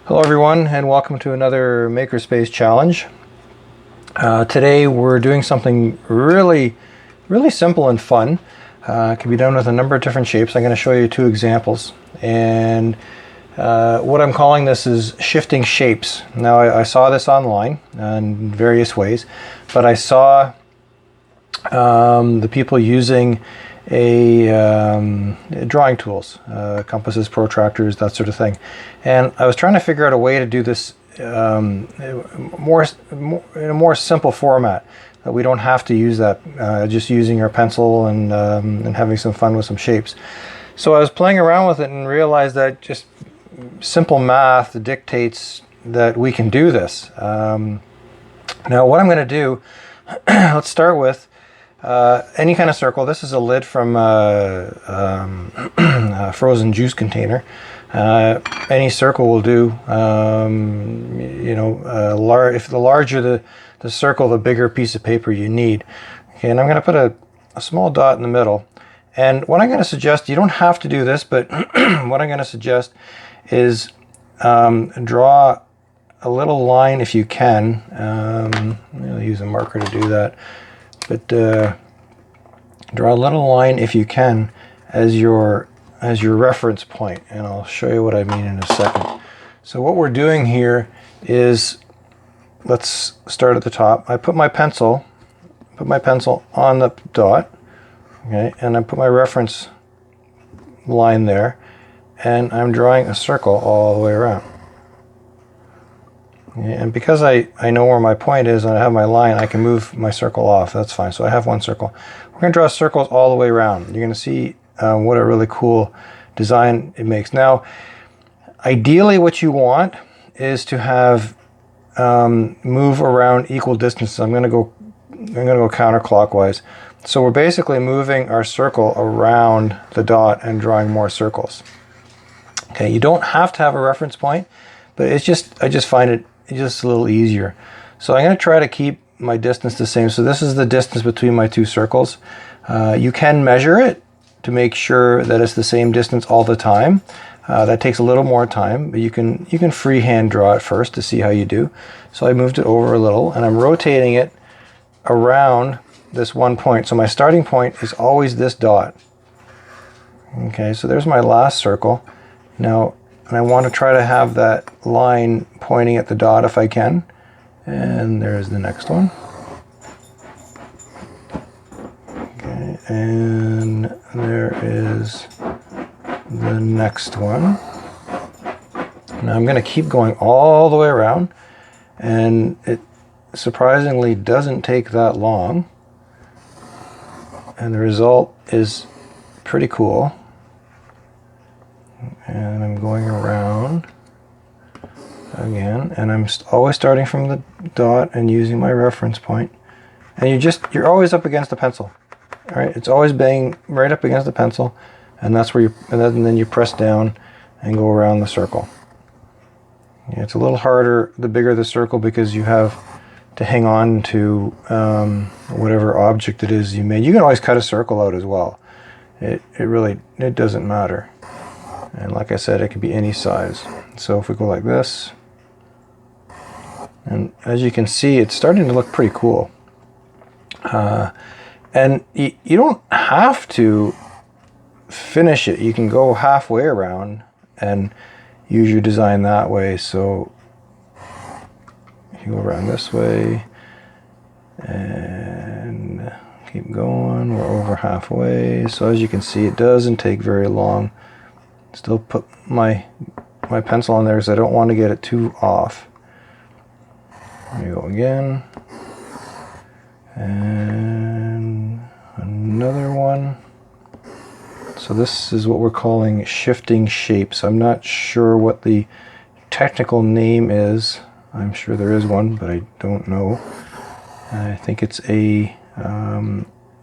Hello everyone, and welcome to another Makerspace challenge. Today we're doing something really simple and fun. It can be done with a number of different shapes. I'm going to show you two examples, and what I'm calling this is shifting shapes. Now I saw this online in various ways, but I saw the people using drawing tools, compasses, protractors, that sort of thing. And I was trying to figure out a way to do this in a more simple format, that we don't have to use that, just using our pencil and having some fun with some shapes. So I was playing around with it and realized that just simple math dictates that we can do this. Now what I'm going to do, let's start with any kind of circle. This is a lid from a frozen juice container. Any circle will do. If the larger the circle, the bigger piece of paper you need. Okay, and I'm going to put a small dot in the middle. And what I'm going to suggest, you don't have to do this, but what I'm going to suggest is draw a little line if you can. I'll use a marker to do that. But draw a little line if you can as your reference point, and I'll show you what I mean in a second. So what we're doing here is, let's start at the top. I put my pencil on the dot, okay, and I put my reference line there, and I'm drawing a circle all the way around. And because I know where my point is and I have my line, I can move my circle off. That's fine. So I have one circle. We're going to draw circles all the way around. You're going to see what a really cool design it makes. Now, ideally what you want is to have move around equal distances. I'm going to go counterclockwise. So we're basically moving our circle around the dot and drawing more circles. Okay, you don't have to have a reference point, but I just find it just a little easier. So I'm going to try to keep my distance the same. So this is the distance between my two circles. You can measure it to make sure that it's the same distance all the time. That takes a little more time, but you can freehand draw it first to see how you do. So I moved it over a little, and I'm rotating it around this one point. So my starting point is always this dot. Okay, so there's my last circle. Now, and I want to try to have that line pointing at the dot if I can. And there's the next one. Okay, and there is the next one. Now I'm going to keep going all the way around, and it surprisingly doesn't take that long. And the result is pretty cool. And I'm going around again, and I'm always starting from the dot and using my reference point. And you're always up against the pencil. All right, it's always bang right up against the pencil, and that's where and then you press down and go around the circle. Yeah, it's a little harder the bigger the circle, because you have to hang on to whatever object it is you made. You can always cut a circle out as well. It doesn't matter. And like I said, it could be any size. So if we go like this, and as you can see, it's starting to look pretty cool. And you don't have to finish it. You can go halfway around and use your design that way. So you go around this way and keep going. We're over halfway. So as you can see, it doesn't take very long. Still put my pencil on there because I don't want to get it too off. There you go again. And another one. So this is what we're calling shifting shapes. I'm not sure what the technical name is. I'm sure there is one, but I don't know. I think it's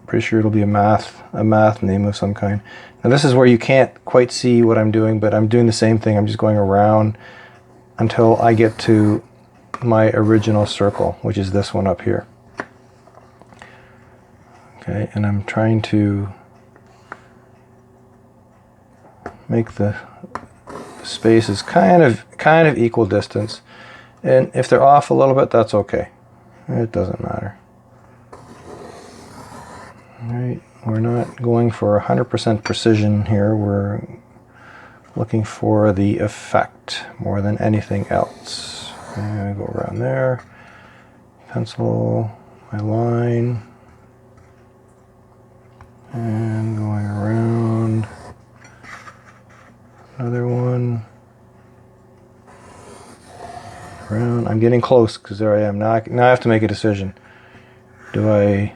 pretty sure it'll be a math name of some kind. Now this is where you can't quite see what I'm doing, but I'm doing the same thing. I'm just going around until I get to my original circle, which is this one up here. Okay, and I'm trying to make the space is kind of equal distance. And if they're off a little bit, that's okay. It doesn't matter. All right, we're not going for 100% precision here. We're looking for the effect more than anything else. And go around there. Pencil my line. And going around. Another one. Around. I'm getting close because there I am. Now I have to make a decision. Do I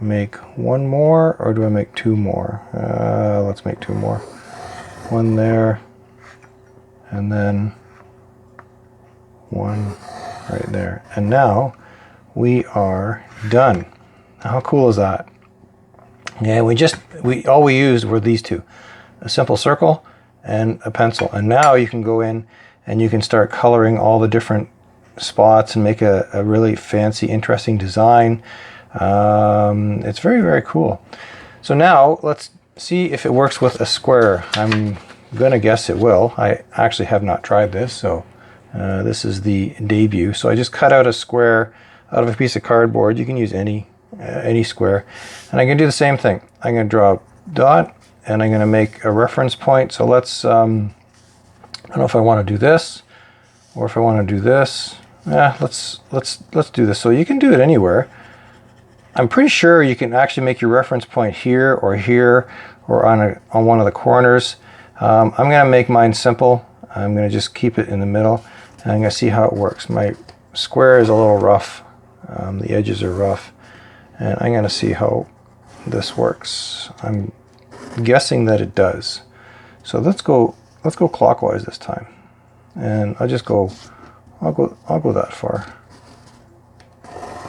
make one more or do I make two more? Let's make two more. One there, and then one right there. And now we are done. How cool is that? Yeah, all we used were these two, a simple circle and a pencil. And now you can go in and you can start coloring all the different spots and make a really fancy, interesting design. It's very, very cool. So now let's see if it works with a square. I'm gonna guess it will. I actually have not tried this, so this is the debut. So I just cut out a square out of a piece of cardboard. You can use any square, and I'm gonna do the same thing. I'm gonna draw a dot, and I'm gonna make a reference point. So let's I don't know if I want to do this or if I want to do this. Yeah, let's do this. So you can do it anywhere. I'm pretty sure you can actually make your reference point here or on one of the corners. I'm going to make mine simple. I'm going to just keep it in the middle, and I'm going to see how it works. My square is a little rough. The edges are rough, and I'm going to see how this works. I'm guessing that it does. So let's go clockwise this time, and I'll go that far.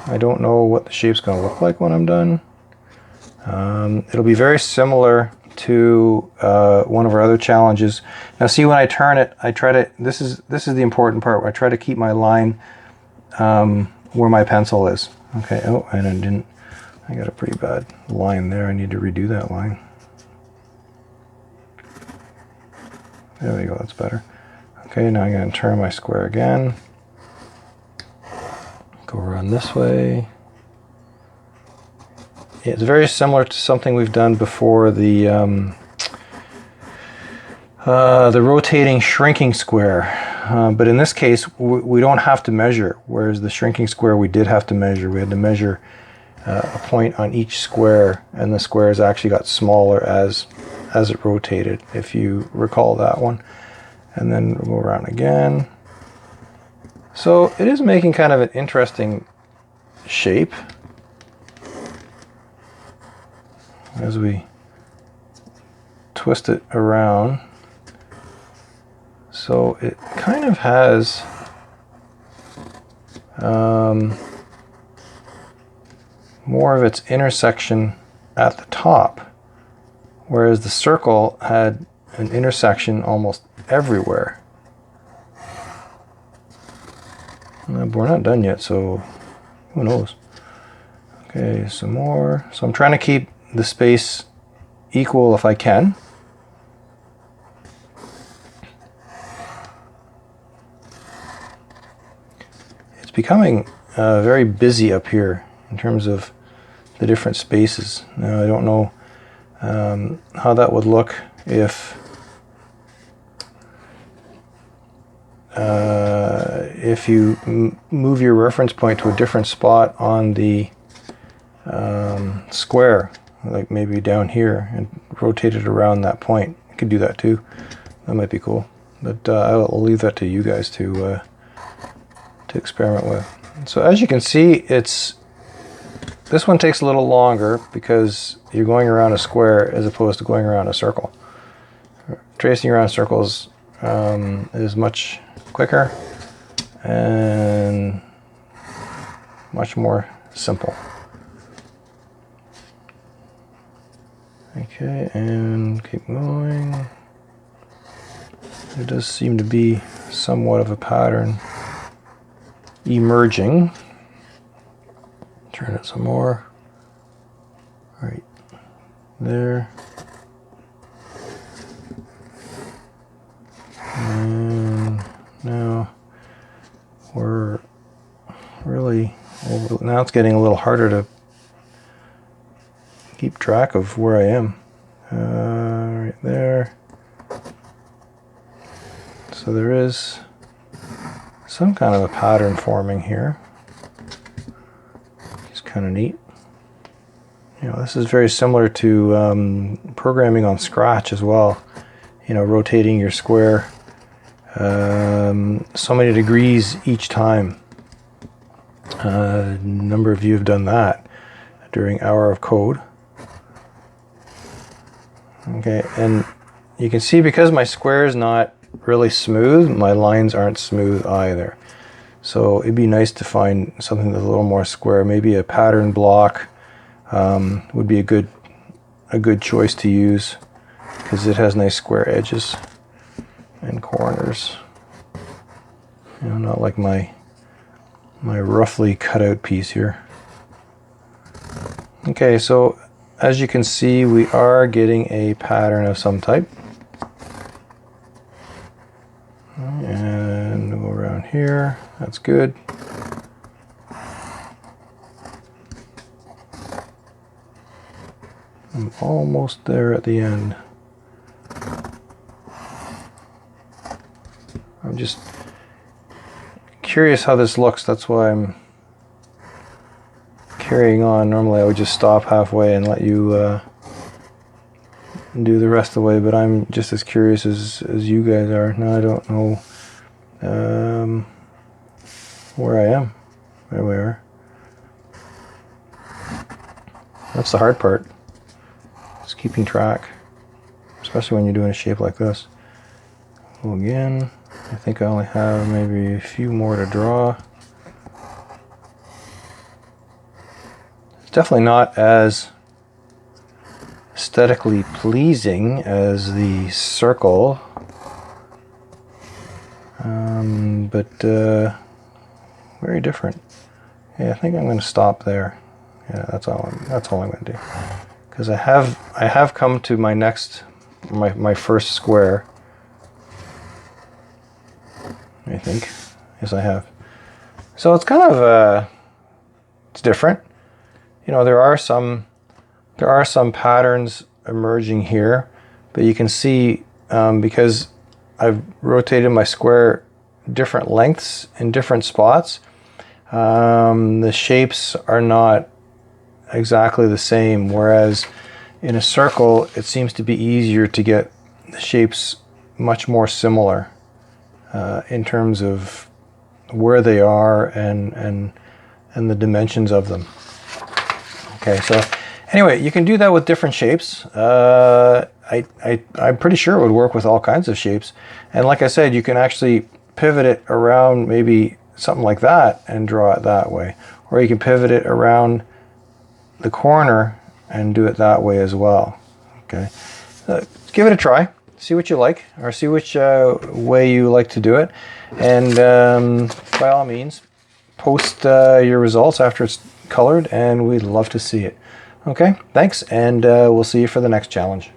I don't know what the shape's going to look like when I'm done. It'll be very similar to one of our other challenges. Now see, when I turn it, I try to, this is the important part, where I try to keep my line where my pencil is. Okay, oh, and I got a pretty bad line there. I need to redo that line. There we go, that's better. Okay, now I'm going to turn my square again. Go around this way. It's very similar to something we've done before, the rotating shrinking square. But in this case, we don't have to measure, whereas the shrinking square we did have to measure. We had to measure a point on each square, and the squares actually got smaller as it rotated, if you recall that one. And then we'll go around again. So it is making kind of an interesting shape as we twist it around. So it kind of has more of its intersection at the top, whereas the circle had an intersection almost everywhere. But we're not done yet, so who knows. Okay, some more. So I'm trying to keep the space equal if I can. It's becoming very busy up here in terms of the different spaces. Now I don't know how that would look if you move your reference point to a different spot on the square, like maybe down here, and rotate it around that point. You could do that too. That might be cool. But I'll leave that to you guys to experiment with. So as you can see, this one takes a little longer because you're going around a square as opposed to going around a circle. Tracing around circles is much quicker and much more simple. Okay, and keep going. There does seem to be somewhat of a pattern emerging. Turn it some more. Right there. Now we're really over, now it's getting a little harder to keep track of where I am. Right there. So there is some kind of a pattern forming here. It's kind of neat. You know, this is very similar to programming on Scratch as well. You know, rotating your square so many degrees each time. A number of you have done that during Hour of Code. Okay, and you can see because my square is not really smooth, my lines aren't smooth either. So it'd be nice to find something that's a little more square. Maybe a pattern block would be a good choice to use because it has nice square edges and corners. You know, not like my roughly cut out piece here. Okay, so as you can see, we are getting a pattern of some type. And go around here. That's good. I'm almost there at the end. I'm just curious how this looks. That's why I'm carrying on. Normally I would just stop halfway and let you do the rest of the way, but I'm just as curious as you guys are. Now I don't know where I am. There we are. That's the hard part. It's keeping track, especially when you're doing a shape like this. Well, again, I think I only have maybe a few more to draw. It's definitely not as aesthetically pleasing as the circle, but very different. Yeah, I think I'm going to stop there. Yeah, that's all I'm going to do, because I have come to my next my first square. I think, yes, I have. So it's kind of it's different. You know, there are some patterns emerging here, but you can see because I've rotated my square different lengths in different spots, the shapes are not exactly the same, whereas in a circle it seems to be easier to get the shapes much more similar in terms of where they are and the dimensions of them. Okay, so anyway, you can do that with different shapes. I'm pretty sure it would work with all kinds of shapes. And like I said, you can actually pivot it around maybe something like that and draw it that way. Or you can pivot it around the corner and do it that way as well. Okay, give it a try. See what you like, or see which way you like to do it. And by all means, post your results after it's colored, and we'd love to see it. Okay, thanks, and we'll see you for the next challenge.